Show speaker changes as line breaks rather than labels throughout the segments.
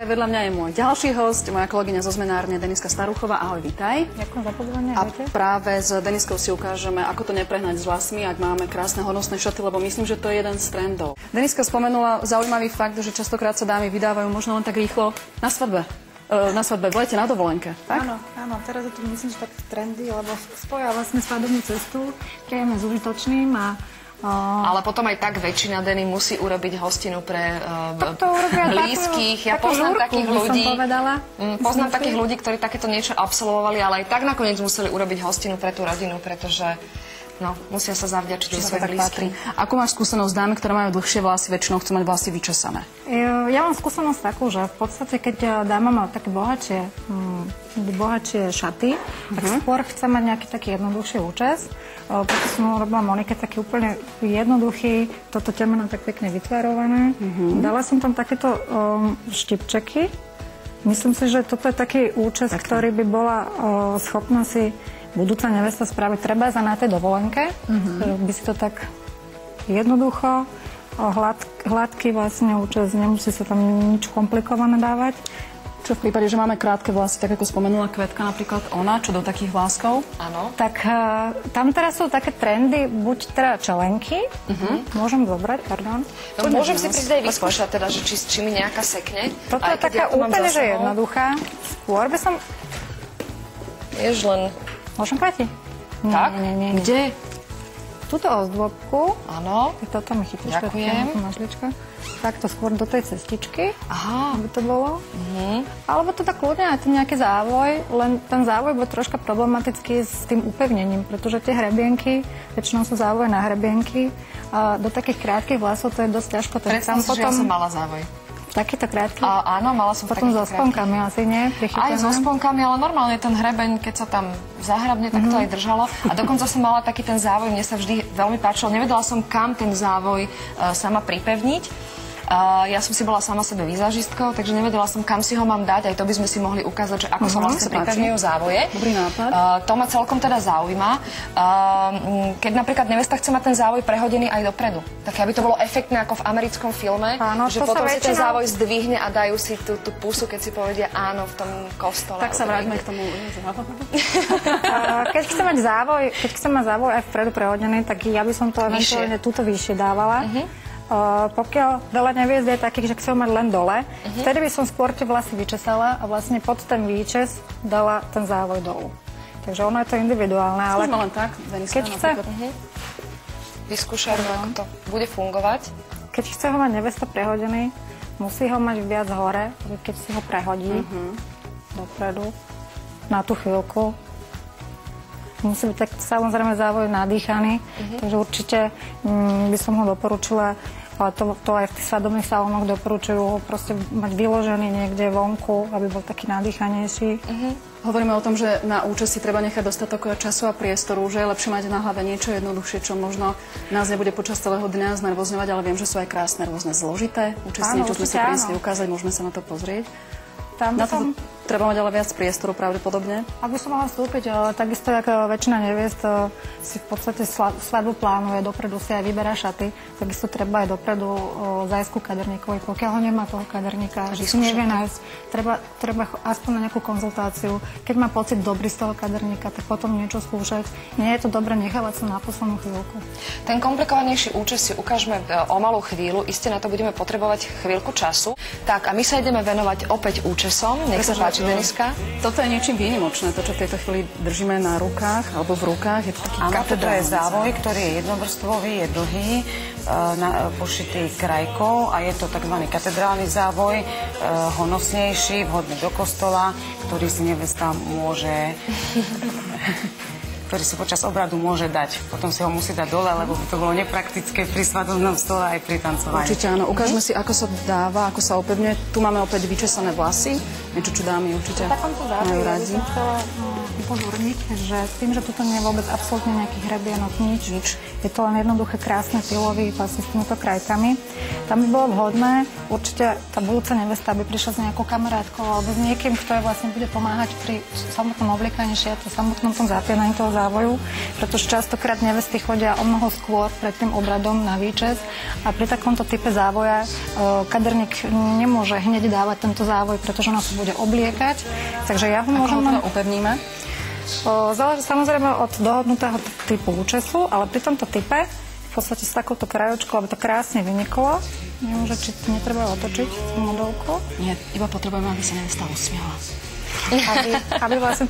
Vedľa mňa je môj ďalší host, moja kolegyňa zo zmenárne Deniska Staruchová. Ahoj, vitaj.
Ďakujem za pozvanie.
A práve s Deniskou si ukážeme, ako to neprehnať s vlasmi, ak máme krásne honosné šaty, lebo myslím, že to je jeden z trendov. Deniska spomenula zaujímavý fakt, že častokrát sa dámy vydávajú možno len tak rýchlo na svadbe. V lete, na dovolenke, tak?
Áno, teraz je to myslím, že tak trendy, lebo spoja vlastne svadobnú cestu, príjemne s užitočným a
ale potom aj tak väčšina Deny musí urobiť hostinu pre blízkych. Ja poznám takých ľudí, takých ľudí, ktorí takéto niečo absolvovali, ale aj tak nakoniec museli urobiť hostinu pre tú rodinu, pretože musia sa zavďačiť svojim blízkym.
Ako máš skúsenosť s dámy, ktoré majú dlhšie vlasy, väčšinou chcú mať vlasy vyčesané?
Ja mám skúsenosť takú, že v podstate, keď dáma má také bohatšie šaty, tak skôr chce mať nejaký taký jednoduchší účes. Preto som robila Monike taký úplne jednoduchý, toto temeno tak pekne vytvarované. Dala som tam takéto štipčeky. Myslím si, že toto je taký účes, ktorý by bola schopná si budúca nevesta spraviť treba za na tej dovolenke. By si to tak jednoducho, hladký vlastne účes, nemusí sa tam nič komplikované dávať. Čo v prípade, že máme krátke vlasy, tak ako spomenula Kvetka, napríklad ona, čo do takých vláskov?
Áno.
Tak tam teraz sú také trendy, buď teda čelenky, môžem zobrať, pardon.
No, môžem si prísť aj vyskúšať, teda, že či mi nejaká sekne.
Toto je taká úplne, že jednoduchá. Skôr by som...
Vieš len...
Môžem platiť?
Tak?
Nie.
Kde?
Túto ozdôbku.
Áno.
Toto mi chytíš.
Ďakujem.
Takto skôr do tej cestičky, aby to bolo. Alebo to tak kľudne aj ten nejaký závoj, len ten závoj bol troška problematický s tým upevnením, pretože tie hrebienky, väčšinou sú závoje na hrebienky, a do takých krátkych vlasov to je dosť ťažko.
Predstav si, že ja som mala závoj.
Takýto krátky?
Áno, mala som
potom so sponkami asi, nie?
Aj so sponkami, ale normálne ten hrebeň, keď sa tam zahrabne, tak to aj držalo. A dokonca som mala taký ten závoj, mne sa vždy veľmi páčilo. Nevedela som, kam ten závoj sama pripevniť. Ja som si bola sama sebe vizážistkou, takže nevedela som, kam si ho mám dať. Aj to by sme si mohli ukázať, že ako sa vlastne pripevňujú závoje.
Dobrý nápad.
To ma celkom teda zaujíma. Keď napríklad nevesta chce mať ten závoj prehodený aj dopredu, tak aby to bolo efektné ako v americkom filme, že potom si ten závoj zdvihne a dajú si tú pusu, keď si povedia áno v tom kostole.
Tak sa vráťme k tomu.
Keď chcem mať závoj aj vpredu prehodený, tak ja by som to eventuálne túto vyššie dávala. Pokiaľ veľa neviezd je takých, že chcem mať len dole, vtedy by som skôr tie vlasy vyčesala a vlastne pod ten výčes dala ten závoj dolu. Takže ono je to individuálne, ale...
Skúšme len tak,
keď chce...
Vyskúšajme, ako to bude fungovať.
Keď chce ho mať nevesta prehodený, musí ho mať viac hore, keď si ho prehodí dopredu na tú chvíľku. Musí byť tak samozrejme závoj nadýchaný, takže určite by som ho doporučila, ale to aj v tých svadobných salónoch doporučujú ho proste mať vyložený niekde vonku, aby bol taký nadýchanejší.
Hovoríme o tom, že na účes si treba nechať dostatok času a priestoru, že je lepšie mať na hlave niečo jednoduchšie, čo možno nás nebude počas celého dňa znervozňovať, ale viem, že sú aj krásne, rôzne zložité účesy, čo sme si priniesli ukázať, môžeme sa na to pozrieť. Na to treba mať ale viac priestoru pravdepodobne.
Ak by som mohla vstúpiť, takisto ako väčšina neviest si v podstate svadbu plánuje, dopredu si aj vyberá šaty, takisto treba aj dopredu zájsť ku kaderníkovi. Pokiaľ ho nemá toho kaderníka, že si nevie nájsť, treba aspoň na nejakú konzultáciu. Keď má pocit dobrý z toho kaderníka, tak potom niečo skúšať. Nie je to dobre nechávať sa na poslednú chvíľku.
Ten komplikovanejší účes si ukážeme o malú chvíľu, iste na to budeme potrebovať chvíľku času. Tak a my sa ideme venovať opäť účesom. Nech sa páči, Deniska.
Toto je niečím výnimočné, to, čo v tejto chvíli držíme na rukách, alebo v rukách. Je to taký
toto je závoj, ktorý je jednovrstvový, je dlhý, pošitý krajkou a je to tzv. Katedrálny závoj, honosnejší, vhodný do kostola, ktorý si nevesta môže... ktorý si počas obradu môže dať. Potom si ho musí dať dole, lebo by to bolo nepraktické pri svadobnom stole aj pri tancovaní.
Určite áno. Ukážme si, ako sa dáva, ako sa opevňuje. Tu máme opäť vyčesané vlasy. Niečo, čo dámy určite majú radi.
upozorniť, že tým, že tuto nie je vôbec absolútne nejakých hrebienok, nič. Je to len jednoduché, krásne tylovy vlastne s týmito krajkami. Tam by bolo vhodné, určite tá budúca nevesta by prišla s nejakou kamarátkou alebo s niekým, kto je vlastne bude pomáhať pri samotnom obliekaní šiaty, samotnom tom zapienaní toho závoju, pretože častokrát nevesty chodia o mnoho skôr pred tým obradom na výčes a pri takomto type závoja kaderník nemôže hneď dávať tento závoj, pretože ona sa bude obliekať. Takže ja ho môžem...
Ako ho upevníme?
Záleží samozrejme od dohodnutého typu účesu, ale pri tomto type v podstate s takouto krajočkou, aby to krásne vyniklo. Nemôže, či netreba otočiť tú modelku.
Nie, iba potrebujeme, aby sa nevesta usmiala.
Aby vlastne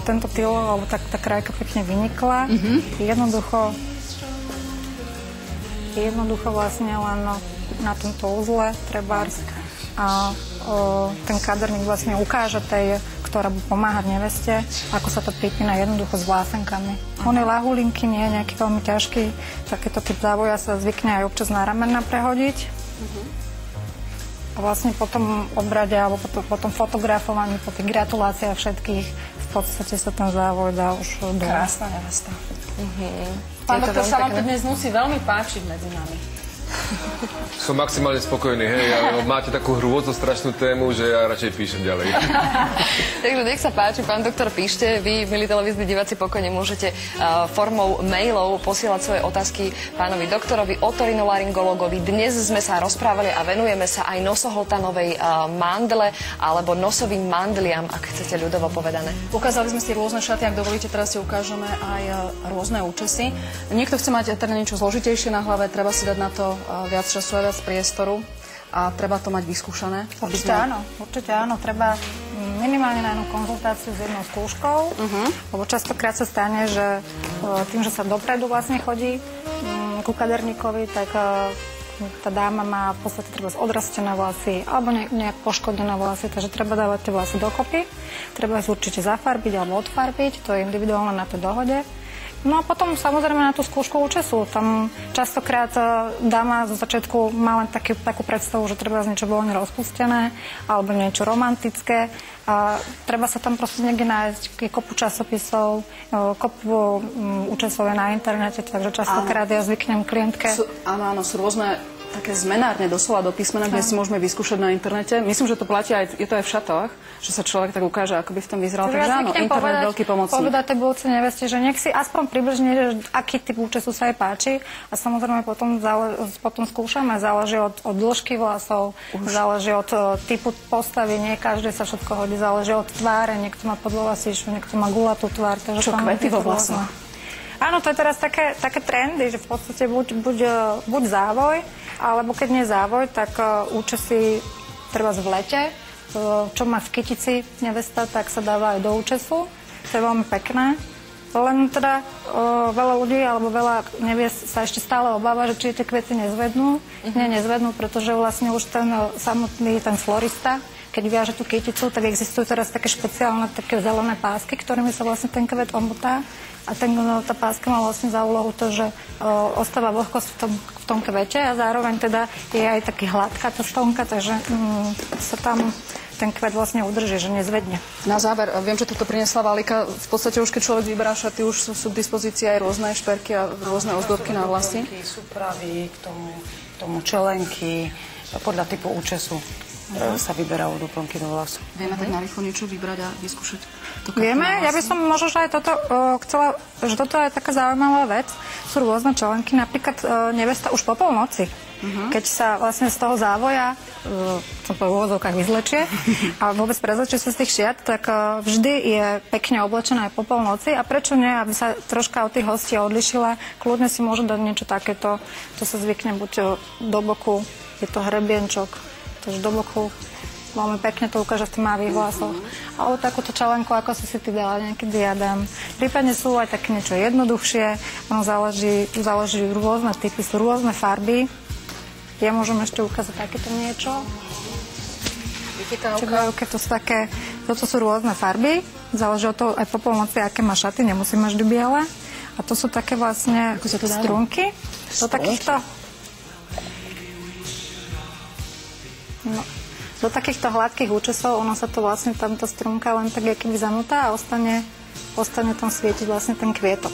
tento tylo, alebo tá krajka pekne vynikla. Jednoducho vlastne len na tomto uzle trebárs a ten kaderník vlastne ukáže tej, ktorá bude pomáhať neveste, ako sa to pripína jednoducho s vlásenkami. On je ľahulinky, nie je nejaký veľmi ťažký. Takýto typ závoja sa zvykne aj občas na ramena prehodiť. A vlastne po tom obrade, alebo po tom fotografovaní, po tých gratuláciách všetkých, v podstate sa ten závoj dá už dole.
Krásna nevesta. Pán doktor, sa vám to dnes musí veľmi páčiť medzi nami.
Som maximálne spokojný, hej, ale máte takú hrôzo strašnú tému, že ja radšej píšem ďalej.
Takže nech sa páči, pán doktor, píšte. Vy, milí televízni diváci, pokojne môžete formou mailov posielať svoje otázky pánovi doktorovi, otorinolaryngologovi. Dnes sme sa rozprávali a venujeme sa aj nosohltanovej mandle alebo nosovým mandliam, ak chcete ľudovo povedané.
Ukázali sme si rôzne šaty, ak dovolíte, teraz si ukážeme aj rôzne účesy. Niekto chce mať teda niečo zložitejšie na hlave, treba si dať na to viac času a viac priestoru a treba to mať vyskúšané.
Určite áno. Treba minimálne na jednu konzultáciu s jednou skúškou, lebo častokrát sa stane, že tým, že sa dopredu vlastne chodí ku kaderníkovi, tak tá dáma má v podstate treba odrastené vlasy alebo nejak poškodené vlasy, takže treba dávať tie vlasy dokopy. Treba ich určite zafarbiť alebo odfarbiť, to je individuálne na tej dohode. No a potom samozrejme na tú skúšku účesu. Tam častokrát dáma zo začiatku má len takú predstavu, že treba niečo voľne rozpustené alebo niečo romantické. A treba sa tam proste niekde nájsť kopu časopisov, kopu účesov na internete, takže častokrát ja zvyknem klientke.
Áno, sú rôzne také zmenárne doslova do písmena, kde si môžeme vyskúšať na internete. Myslím, že to platí aj, je to aj v šatoch, že sa človek tak ukáže, ako by v tom vyzeral. Takže áno, internet veľký pomocník.
Povedať tej budúcej neveste, že nech si aspoň približne, aký typ účesu sa jej páči a samozrejme potom skúšame, záleží od dĺžky vlasov, záleží od typu postavy, nie každý sa všetko hodí, záleží od tváre, niekto má podlovlasíšu, niekto má gulatú tvár.
Čo kvety vo vlasoch?
Áno, to je teraz také trendy, že v podstate buď závoj, alebo keď nie závoj, tak účesy treba v lete. Čo má v kytici nevesta, tak sa dáva aj do účesu. To je veľmi pekné. Len teda veľa ľudí alebo veľa neviest sa ešte stále obáva, že či tie kvety nezvednú. Nie, nezvednú, pretože vlastne už ten samotný florista, keď viaže tú kyticu, tak existujú teraz také špeciálne také zelené pásky, ktorými sa vlastne ten kvet omotá. A tá páska má vlastne za úlohu to, že ostáva vlhkosť v tom kvete a zároveň teda je aj taký hladká tá stonka, takže sa tam ten kvet vlastne udrží, že nezvedne.
Na záver, viem, že toto priniesla Valika. V podstate už keď človek vyberá šaty, už sú k dispozícii aj rôzne šperky a rôzne ozdobky na vlasy.
Súpravy, k tomu čelenky, podľa typu účesu sa vyberajú doplnky do vlasu.
Vieme tak narýchlo niečo vybrať a vyskúšať to?
Vieme, ja by som možno, že aj toto chcela, že toto je taká zaujímavá vec. Sú rôzne čelenky, napríklad nevesta už po polnoci. Keď sa vlastne z toho závoja v úvodzovkách vyzlečie a vôbec prezlečie sa z tých šiat, tak vždy je pekne oblečená aj po polnoci a prečo nie, aby sa troška od tých hostí odlišila, kľudne si môže dať niečo takéto, to sa zvykne buď do boku, je to hrebienčok, takže do boku veľmi pekne to ukáže v tmavých vlasoch. Alebo takúto čelenku, ako si ty dala, nejaký diadem. Prípadne sú aj také niečo jednoduchšie, ono záleží rôzne typy, sú rôzne farby. Ja môžem ešte ukázať takéto niečo. Keď to sú také, toto sú rôzne farby, záleží od toho aj po polnoci, aké má šaty, nemusí mať vždy biele. A to sú také vlastne strunky do takýchto. No. do takýchto hladkých účesov, ono sa to vlastne tamto strunka len tak keby zamotá a ostane tam svietiť vlastne ten kvietok.